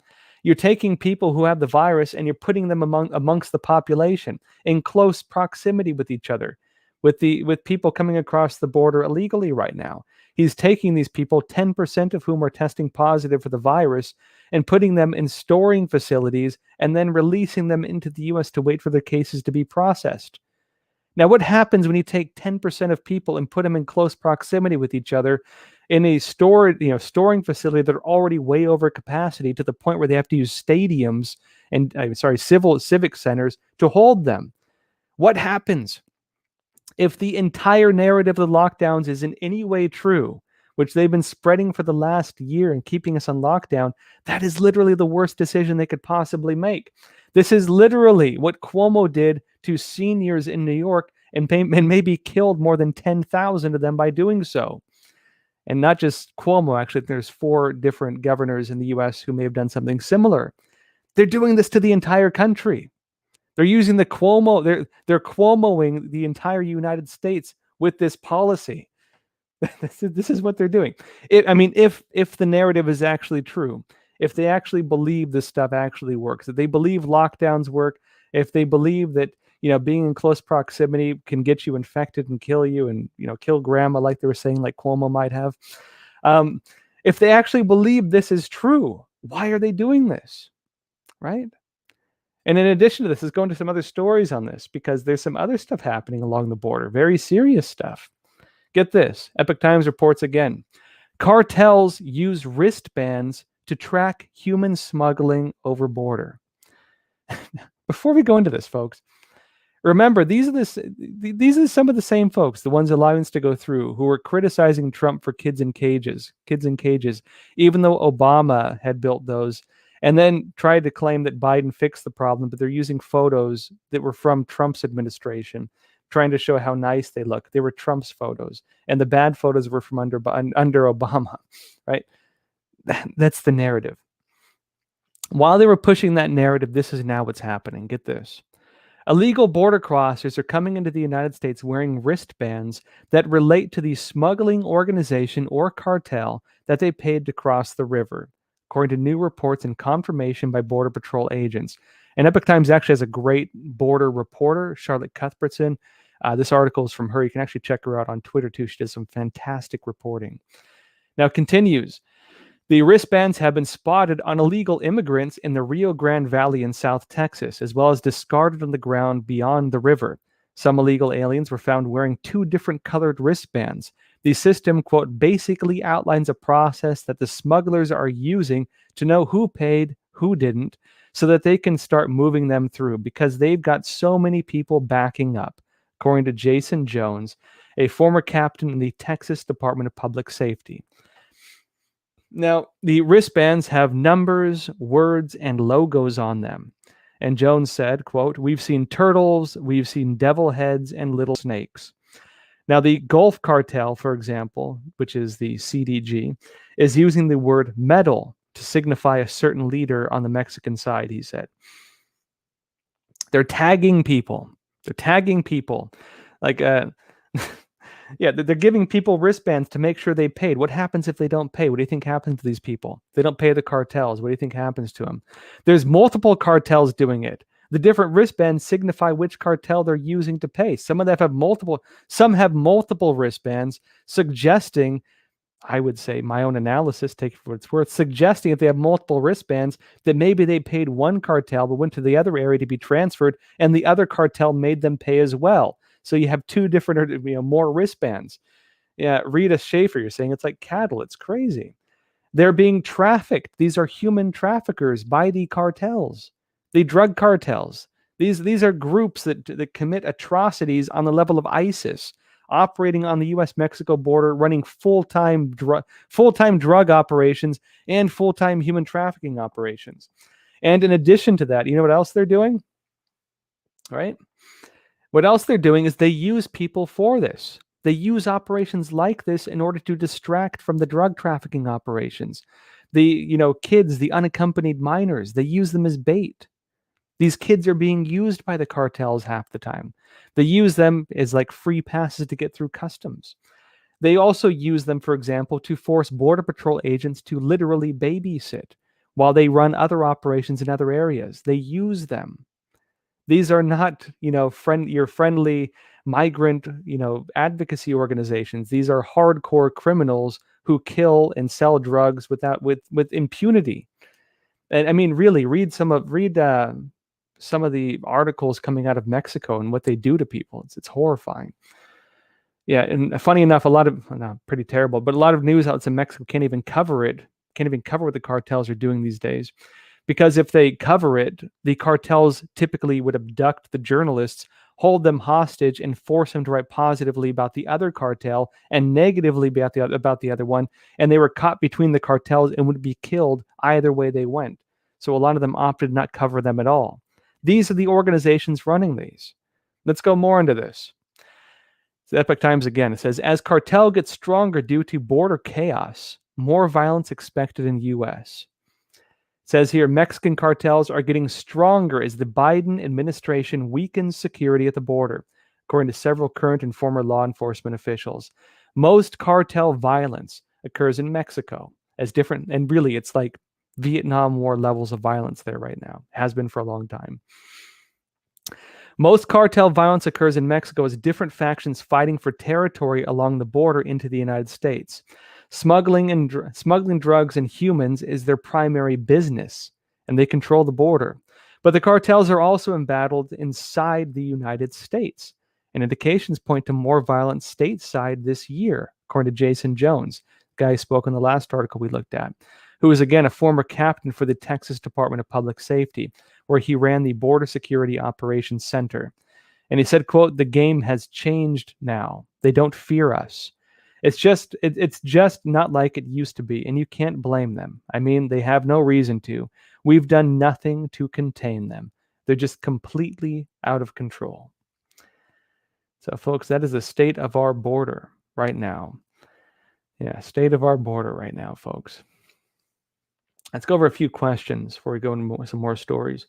You're taking people who have the virus and you're putting them amongst the population in close proximity with each other, with people coming across the border illegally right now. He's taking these people, 10% of whom are testing positive for the virus, and putting them in storing facilities and then releasing them into the U.S. to wait for their cases to be processed. Now, what happens when you take 10% of people and put them in close proximity with each other in a storing facility that are already way over capacity to the point where they have to use stadiums and civic centers to hold them? What happens if the entire narrative of the lockdowns is in any way true, which they've been spreading for the last year and keeping us on lockdown? That is literally the worst decision they could possibly make. This is literally what Cuomo did to seniors in New York and maybe killed more than 10,000 of them by doing so. And not just Cuomo, actually, there's 4 different governors in the U.S. who may have done something similar. They're doing this to the entire country. They're using the Cuomo, they're Cuomoing the entire United States with this policy. This is what they're doing. If the narrative is actually true, if they actually believe this stuff actually works, if they believe lockdowns work, if they believe that being in close proximity can get you infected and kill you and kill grandma, like they were saying, like Cuomo might have. If they actually believe this is true, why are they doing this, right? And in addition to this, let's go into some other stories on this, because there's some other stuff happening along the border, very serious stuff. Get this. Epoch Times reports again. Cartels use wristbands to track human smuggling over border. Before we go into this, folks, remember, these are some of the same folks, the ones allowing us to go through, who were criticizing Trump for kids in cages, even though Obama had built those, and then tried to claim that Biden fixed the problem, but they're using photos that were from Trump's administration, trying to show how nice they look. They were Trump's photos, and the bad photos were from under Obama, right? That's the narrative. While they were pushing that narrative, this is now what's happening. Get this. Illegal border crossers are coming into the United States wearing wristbands that relate to the smuggling organization or cartel that they paid to cross the river, according to new reports and confirmation by Border Patrol agents. And Epoch Times actually has a great border reporter, Charlotte Cuthbertson. This article is from her. You can actually check her out on Twitter too. She does some fantastic reporting. Now it continues. The wristbands have been spotted on illegal immigrants in the Rio Grande Valley in South Texas, as well as discarded on the ground beyond the river. Some illegal aliens were found wearing 2 different colored wristbands. The system, quote, basically outlines a process that the smugglers are using to know who paid, who didn't, so that they can start moving them through because they've got so many people backing up, according to Jason Jones, a former captain in the Texas Department of Public Safety. Now, the wristbands have numbers, words, and logos on them. And Jones said, quote, we've seen turtles, we've seen devil heads, and little snakes. Now, the Gulf Cartel, for example, which is the CDG, is using the word metal to signify a certain leader on the Mexican side, he said. They're tagging people. Like, yeah, they're giving people wristbands to make sure they paid. What happens if they don't pay? What do you think happens to these people? They don't pay the cartels. What do you think happens to them? There's multiple cartels doing it. The different wristbands signify which cartel they're using to pay. Some of them have multiple wristbands, suggesting, I would say, my own analysis, take it for what it's worth, suggesting if they have multiple wristbands that maybe they paid one cartel but went to the other area to be transferred, and the other cartel made them pay as well. So you have 2 different, more wristbands. Yeah, Rita Schaefer, you're saying it's like cattle. It's crazy. They're being trafficked. These are human traffickers by the cartels, the drug cartels. These are groups that commit atrocities on the level of ISIS, operating on the U.S.-Mexico border, running full-time drug operations and full-time human trafficking operations. And in addition to that, you know what else they're doing? Right? What else they're doing is they use people for this. They use operations like this in order to distract from the drug trafficking operations. The kids, the unaccompanied minors, they use them as bait. These kids are being used by the cartels half the time. They use them as like free passes to get through customs. They also use them, for example, to force Border Patrol agents to literally babysit while they run other operations in other areas. They use them. These are not, your friendly migrant, advocacy organizations. These are hardcore criminals who kill and sell drugs with impunity. And I mean, really, read some of the articles coming out of Mexico and what they do to people. It's horrifying. Yeah, and funny enough, pretty terrible, but a lot of news outlets in Mexico can't even cover what the cartels are doing these days. Because if they cover it, the cartels typically would abduct the journalists, hold them hostage, and force them to write positively about the other cartel and negatively about the other one. And they were caught between the cartels and would be killed either way they went. So a lot of them opted not cover them at all. These are the organizations running these. Let's go more into this. The Epoch Times again, it says, as cartel gets stronger due to border chaos, more violence expected in U.S. It says here, Mexican cartels are getting stronger as the Biden administration weakens security at the border, according to several current and former law enforcement officials. Most cartel violence occurs in Mexico, and really it's like Vietnam War levels of violence there right now. Has been for a long time. Most cartel violence occurs in Mexico as different factions fighting for territory along the border into the United States. Smuggling drugs and humans is their primary business, and they control the border. But the cartels are also embattled inside the United States, and indications point to more violence stateside this year, according to Jason Jones, the guy who spoke in the last article we looked at, who is again a former captain for the Texas Department of Public Safety, where he ran the Border Security Operations Center. And he said, quote, the game has changed now. They don't fear us. It's just not like it used to be, and you can't blame them. I mean, they have no reason to. We've done nothing to contain them. They're just completely out of control. So, folks, that is the state of our border right now. Yeah, state of our border right now, folks. Let's go over a few questions before we go into some more stories.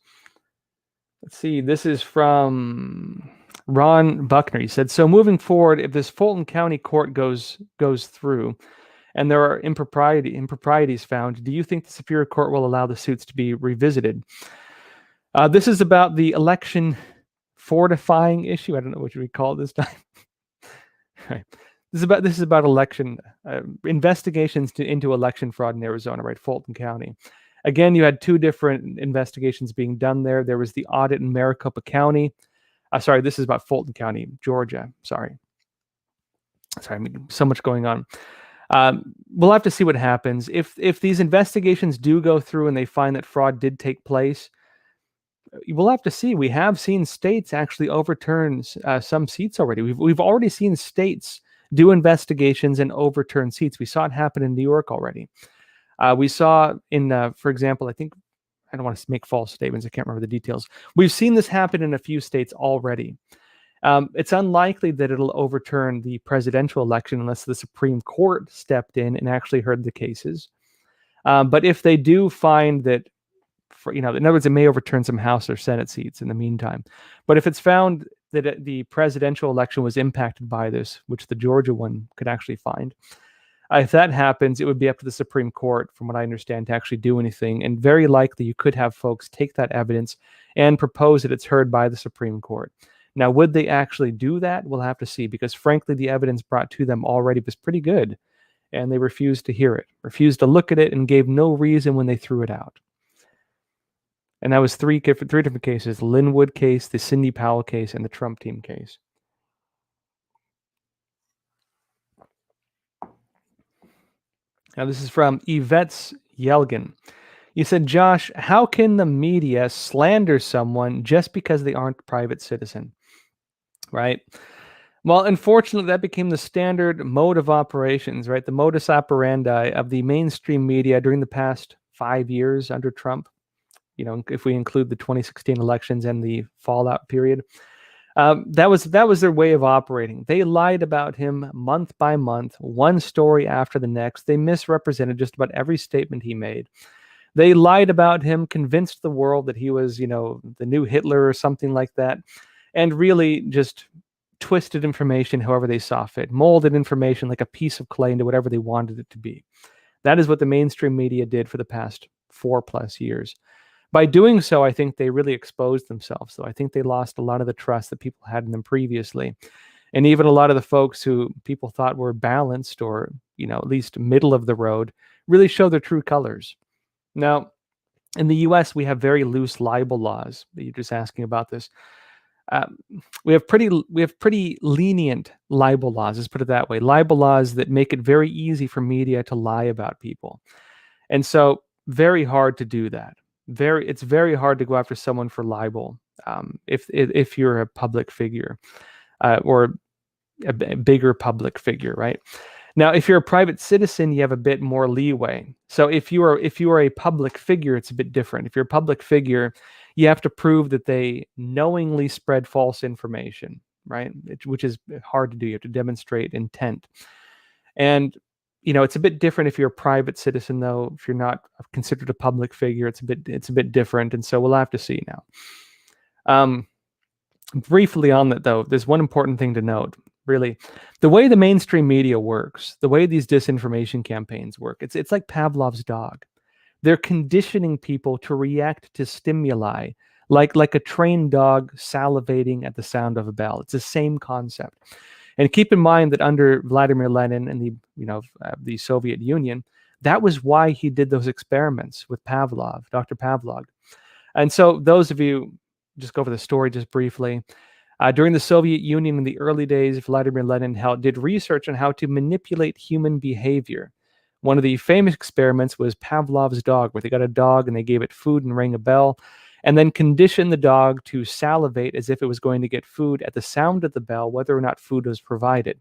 Let's see. This is from Ron Buckner. He said, so moving forward, if this Fulton County court goes through and there are improprieties found, do you think the Superior Court will allow the suits to be revisited? This is about the election fortifying issue. I don't know what we call it this time. Right. This is about election investigations into election fraud in Arizona, right? Fulton County. Again, you had two different investigations being done there. There was the audit in Maricopa County. Sorry, this is about Fulton County, Georgia. Sorry, I mean, so much going on. We'll have to see what happens. If these investigations do go through and they find that fraud did take place, we'll have to see. We have seen states actually overturn some seats already. We've already seen states do investigations and overturn seats. We saw it happen in New York already. We saw in, for example, I don't want to make false statements. I can't remember the details. We've seen this happen in a few states already. It's unlikely that it'll overturn the presidential election unless the Supreme Court stepped in and actually heard the cases. But if they do find that, in other words, it may overturn some House or Senate seats in the meantime. But if it's found that the presidential election was impacted by this, which the Georgia one could actually find, if that happens, it would be up to the Supreme Court, from what I understand, to actually do anything. And very likely you could have folks take that evidence and propose that it's heard by the Supreme Court. Now, would they actually do that? We'll have to see, because frankly, the evidence brought to them already was pretty good, and they refused to hear it, refused to look at it, and gave no reason when they threw it out. And that was three different cases: the Linwood case, the Sidney Powell case, and the Trump team case. Now, this is from Yvette's Yelgin. You said, Josh, how can the media slander someone just because they aren't a private citizen? Right? Well, unfortunately, that became the standard mode of operations, right? The modus operandi of the mainstream media during the past 5 years under Trump. If we include the 2016 elections and the fallout period, that was their way of operating. They lied about him month by month, one story after the next. They misrepresented just about every statement he made. They lied about him, convinced the world that he was, the new Hitler or something like that, and really just twisted information however they saw fit, molded information like a piece of clay into whatever they wanted it to be. That is what the mainstream media did for the past 4+ years. By doing so, I think they really exposed themselves. So I think they lost a lot of the trust that people had in them previously. And even a lot of the folks who people thought were balanced or, at least middle of the road, really show their true colors. Now, in the US, we have very loose libel laws. You're just asking about this. We have pretty lenient libel laws, let's put it that way. Libel laws that make it very easy for media to lie about people. And so very hard to do that. It's very hard to go after someone for libel if you're a public figure or a bigger public figure, right? Now, if you're a private citizen, you have a bit more leeway. So if you are a public figure, it's a bit different. If you're a public figure, you have to prove that they knowingly spread false information, right? Which is hard to do. You have to demonstrate intent. And it's a bit different if you're a private citizen, though. If you're not considered a public figure, it's a bit different. And so we'll have to see now. Briefly on that, though, there's one important thing to note. Really, the way the mainstream media works, the way these disinformation campaigns work, it's like Pavlov's dog. They're conditioning people to react to stimuli, like a trained dog salivating at the sound of a bell. It's the same concept. And keep in mind that under Vladimir Lenin and the Soviet Union, that was why he did those experiments with Pavlov, Dr. Pavlov. And so those of you, just go over the story just briefly. During the Soviet Union in the early days, Vladimir Lenin did research on how to manipulate human behavior. One of the famous experiments was Pavlov's dog, where they got a dog and they gave it food and rang a bell, and then conditioned the dog to salivate as if it was going to get food at the sound of the bell, whether or not food was provided.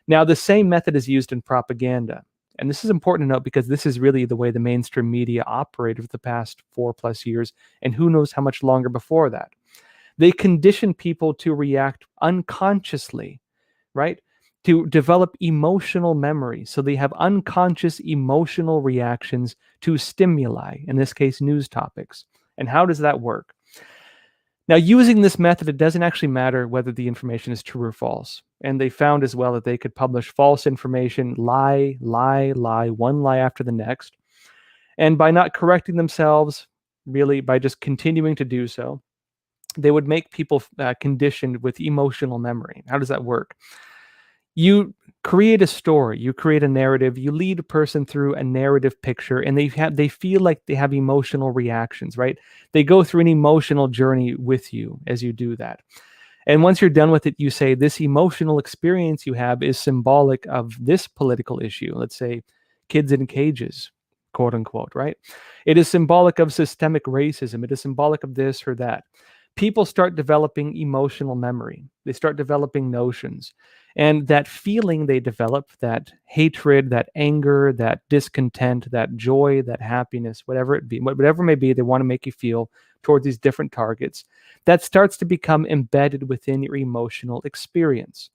Now, the same method is used in propaganda. And this is important to note because this is really the way the mainstream media operated for the past 4+ years, and who knows how much longer before that. They condition people to react unconsciously, right? To develop emotional memory. So they have unconscious emotional reactions to stimuli, in this case, news topics. And how does that work? Now, using this method, it doesn't actually matter whether the information is true or false. And they found as well that they could publish false information, lie, one lie after the next. And by not correcting themselves, really by just continuing to do so, they would make people conditioned with emotional memory. How does that work? You create a story, you create a narrative, you lead a person through a narrative picture, and they feel like they have emotional reactions, right? They go through an emotional journey with you as you do that. And once you're done with it, you say this emotional experience you have is symbolic of this political issue. Let's say kids in cages, quote unquote, right? It is symbolic of systemic racism. It is symbolic of this or that. People start developing emotional memory. They start developing notions. And that feeling they develop, that hatred, that anger, that discontent, that joy, that happiness, whatever it be, whatever it may be, they want to make you feel towards these different targets, that starts to become embedded within your emotional experience.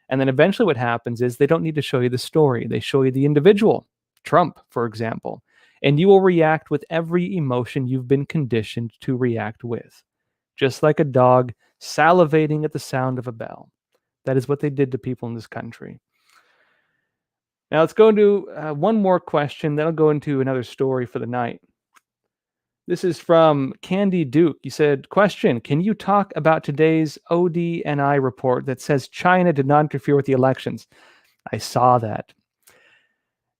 And then eventually what happens is they don't need to show you the story. They show you the individual, Trump, for example, and you will react with every emotion you've been conditioned to react with. Just like a dog salivating at the sound of a bell. That is what they did to people in this country. Now let's go into one more question, then I'll go into another story for the night. This is from Candy Duke. He said, question, can you talk about today's ODNI report that says China did not interfere with the elections? I saw that.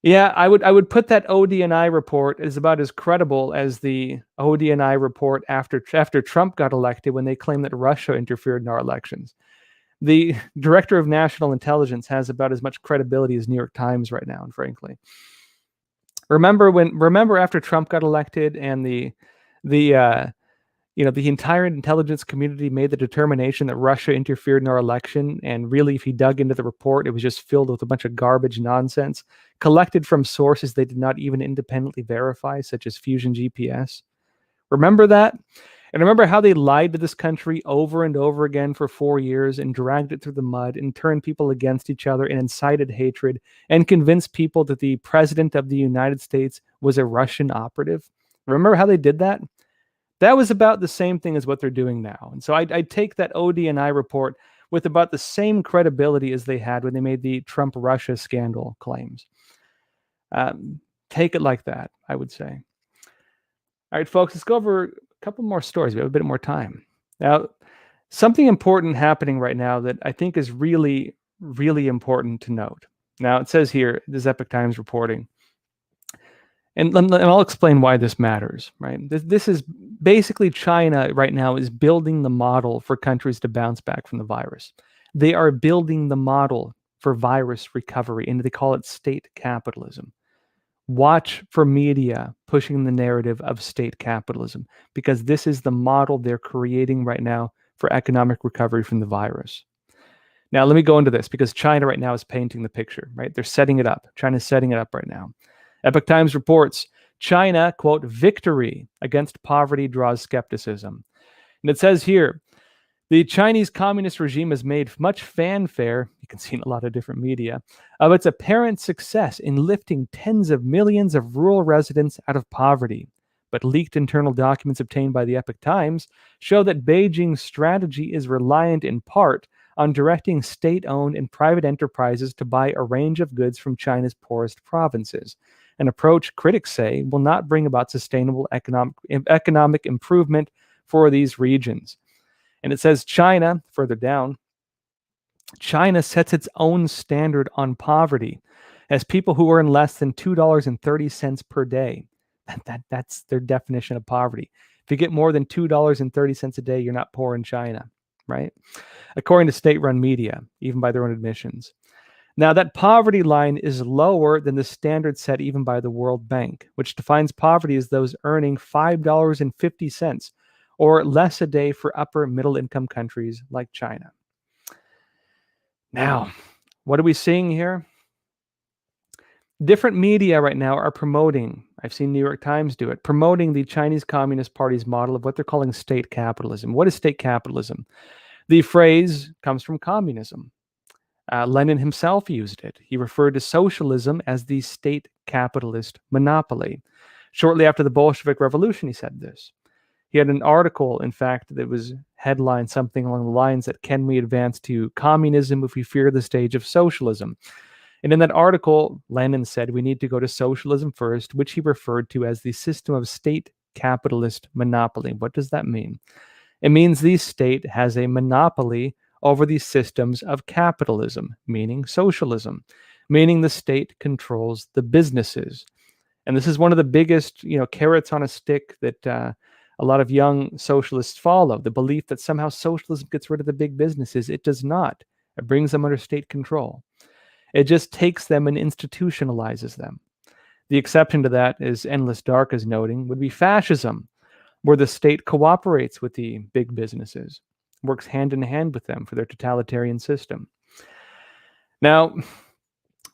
Yeah, I would put that ODNI report as about as credible as the ODNI report after Trump got elected when they claimed that Russia interfered in our elections. The director of national intelligence has about as much credibility as New York Times right now, and frankly. Remember after Trump got elected and the entire intelligence community made the determination that Russia interfered in our election, and really if he dug into the report, it was just filled with a bunch of garbage nonsense collected from sources they did not even independently verify, such as Fusion GPS. Remember that? And remember how they lied to this country over and over again for 4 years and dragged it through the mud and turned people against each other and incited hatred and convinced people that the president of the United States was a Russian operative? Remember how they did that? That was about the same thing as what they're doing now. And so I take that ODNI report with about the same credibility as they had when they made the Trump-Russia scandal claims. Take it like that, I would say. All right, folks, let's go over a couple more stories. We have a bit more time. Now, something important happening right now that I think is really, really important to note. Now, it says here, this is Epoch Times reporting, and I'll explain why this matters, right? This is basically China right now is building the model for countries to bounce back from the virus. They are building the model for virus recovery, and they call it state capitalism. Watch for media pushing the narrative of state capitalism, because this is the model they're creating right now for economic recovery from the virus. Now, let me go into this because China right now is painting the picture, right? They're setting it up. China's setting it up right now. Epoch Times reports China, quote, victory against poverty draws skepticism. And it says here, the Chinese communist regime has made much fanfare, you can see in a lot of different media, of its apparent success in lifting tens of millions of rural residents out of poverty. But leaked internal documents obtained by the Epoch Times show that Beijing's strategy is reliant in part on directing state-owned and private enterprises to buy a range of goods from China's poorest provinces, an approach critics say will not bring about sustainable economic improvement for these regions. And it says China, further down, China sets its own standard on poverty as people who earn less than $2.30 per day. That's their definition of poverty. If you get more than $2.30 a day, you're not poor in China, right? According to state-run media, even by their own admissions. Now, that poverty line is lower than the standard set even by the World Bank, which defines poverty as those earning $5.50 or less a day for upper middle-income countries like China. Now, what are we seeing here? Different media right now are promoting, I've seen New York Times do it, promoting the Chinese Communist Party's model of what they're calling state capitalism. What is state capitalism? The phrase comes from communism. Lenin himself used it. He referred to socialism as the state capitalist monopoly. Shortly after the Bolshevik Revolution, he said this. He had an article, in fact, that was headlined something along the lines that can we advance to communism if we fear the stage of socialism? And in that article, Lenin said we need to go to socialism first, which he referred to as the system of state capitalist monopoly. What does that mean? It means the state has a monopoly over the systems of capitalism, meaning socialism, meaning the state controls the businesses. And this is one of the biggest, carrots on a stick that a lot of young socialists follow, the belief that somehow socialism gets rid of the big businesses. It does not. It brings them under state control. It just takes them and institutionalizes them. The exception to that, as Endless Dark is noting, would be fascism, where the state cooperates with the big businesses, works hand in hand with them for their totalitarian system. Now,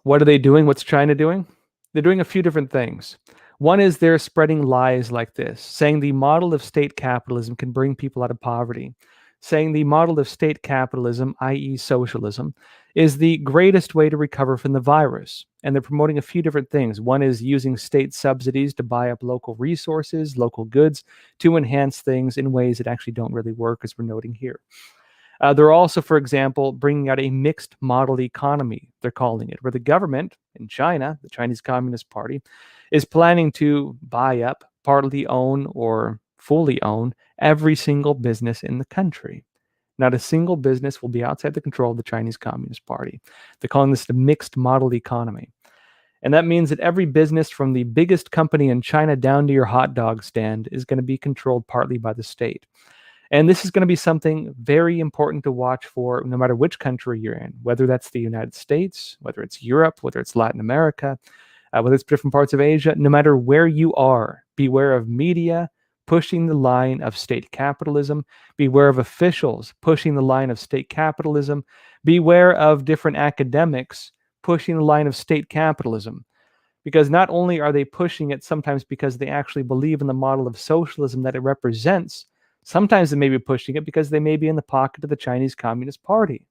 what are they doing? What's China doing? They're doing a few different things. One is they're spreading lies like this, saying the model of state capitalism can bring people out of poverty, saying the model of state capitalism, i.e., socialism, is the greatest way to recover from the virus. And they're promoting a few different things. One is using state subsidies to buy up local resources, local goods, to enhance things in ways that actually don't really work, as we're noting here. They're also, for example, bringing out a mixed model economy, they're calling it, where the government in China, the Chinese Communist Party, is planning to buy up, partly own, or fully own every single business in the country. Not a single business will be outside the control of the Chinese Communist Party. They're calling this the mixed model economy. And that means that every business from the biggest company in China down to your hot dog stand is going to be controlled partly by the state. And this is going to be something very important to watch for no matter which country you're in, whether that's the United States, whether it's Europe, whether it's Latin America, whether it's different parts of Asia. No matter where you are, beware of media pushing the line of state capitalism. Beware of officials pushing the line of state capitalism. Beware of different academics pushing the line of state capitalism. Because not only are they pushing it sometimes because they actually believe in the model of socialism that it represents, sometimes they may be pushing it because they may be in the pocket of the Chinese Communist Party.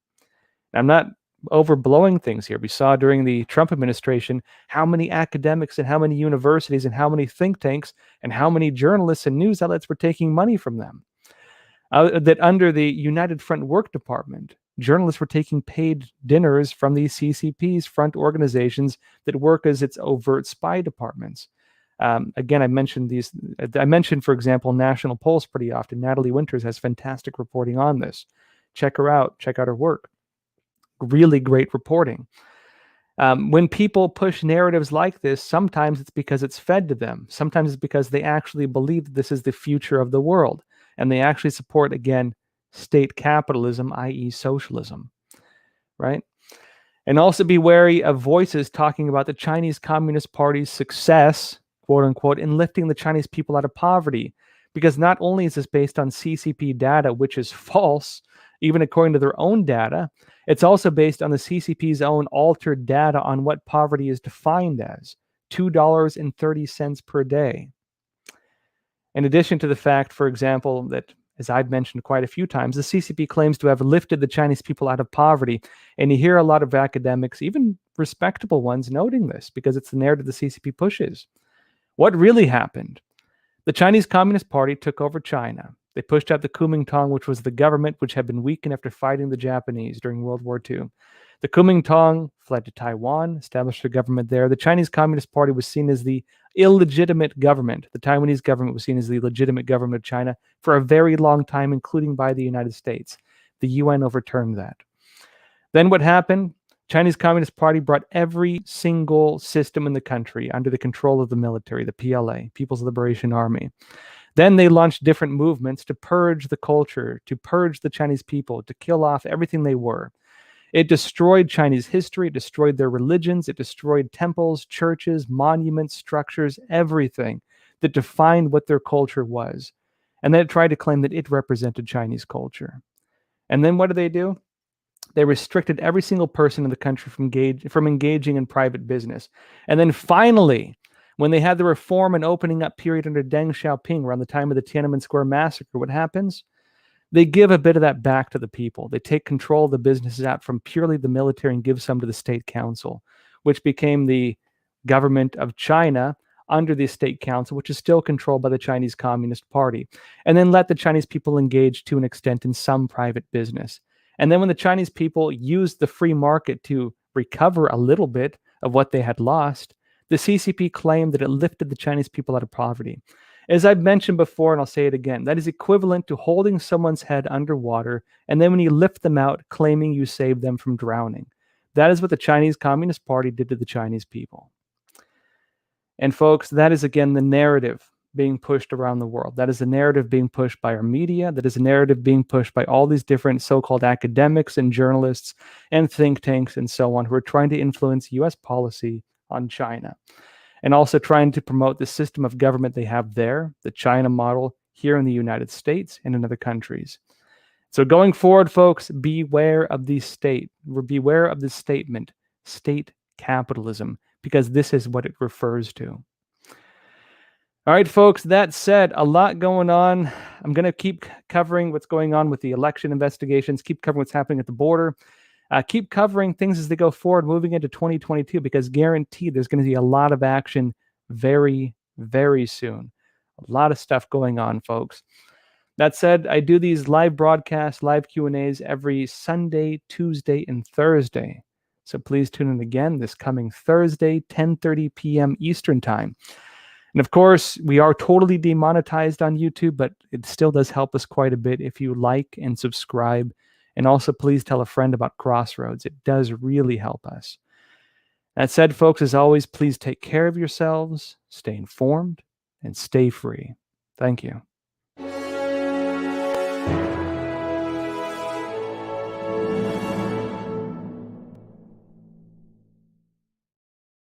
I'm not overblowing things here. We saw during the Trump administration how many academics and how many universities and how many think tanks and how many journalists and news outlets were taking money from them. That under the United Front Work Department, journalists were taking paid dinners from these CCP's front organizations that work as its overt spy departments. Again, I mentioned, for example, National Pulse pretty often. Natalie Winters has fantastic reporting on this. Check her out. Check out her work. Really great reporting. When people push narratives like this, sometimes it's because it's fed to them. Sometimes it's because they actually believe that this is the future of the world. And they actually support, again, state capitalism, i.e. socialism, right? And also be wary of voices talking about the Chinese Communist Party's success, quote unquote, in lifting the Chinese people out of poverty. Because not only is this based on CCP data, which is false, even according to their own data, it's also based on the CCP's own altered data on what poverty is defined as, $2.30 per day. In addition to the fact, for example, that, as I've mentioned quite a few times, the CCP claims to have lifted the Chinese people out of poverty. And you hear a lot of academics, even respectable ones, noting this because it's the narrative the CCP pushes. What really happened? The Chinese Communist Party took over China. They pushed out the Kuomintang, which was the government which had been weakened after fighting the Japanese during World War II. The Kuomintang fled to Taiwan, established a government there. The Chinese Communist Party was seen as the illegitimate government. The Taiwanese government was seen as the legitimate government of China for a very long time, including by the United States. The UN overturned that. Then what happened? Chinese Communist Party brought every single system in the country under the control of the military, the PLA, People's Liberation Army. Then they launched different movements to purge the culture, to purge the Chinese people, to kill off everything they were. It destroyed Chinese history, it destroyed their religions, it destroyed temples, churches, monuments, structures, everything that defined what their culture was. And then it tried to claim that it represented Chinese culture. And then what did they do? They restricted every single person in the country from engaging in private business. And then finally, when they had the reform and opening up period under Deng Xiaoping around the time of the Tiananmen Square massacre, what happens? They give a bit of that back to the people. They take control of the businesses out from purely the military and give some to the state council, which became the government of China under the state council, which is still controlled by the Chinese Communist Party, and then let the Chinese people engage to an extent in some private business. And then when the Chinese people used the free market to recover a little bit of what they had lost, the CCP claimed that it lifted the Chinese people out of poverty. As I've mentioned before, and I'll say it again, that is equivalent to holding someone's head underwater, and then when you lift them out, claiming you saved them from drowning. That is what the Chinese Communist Party did to the Chinese people. And folks, that is again the narrative being pushed around the world. That is the narrative being pushed by our media. That is a narrative being pushed by all these different so-called academics and journalists and think tanks and so on who are trying to influence US policy on China and also trying to promote the system of government they have there, the China model here in the United States and in other countries. So going forward, folks, beware of the state. Beware of the statement, state capitalism, because this is what it refers to. All right, folks, that said, a lot going on. I'm going to keep covering what's going on with the election investigations, keep covering what's happening at the border, keep covering things as they go forward, moving into 2022, because guaranteed there's going to be a lot of action very, very soon. A lot of stuff going on, folks. That said, I do these live broadcasts, live Q&As every Sunday, Tuesday, and Thursday. So please tune in again this coming Thursday, 10:30 p.m. Eastern Time. And of course, we are totally demonetized on YouTube, but it still does help us quite a bit if you like and subscribe. And also, please tell a friend about Crossroads. It does really help us. That said, folks, as always, please take care of yourselves, stay informed, and stay free. Thank you.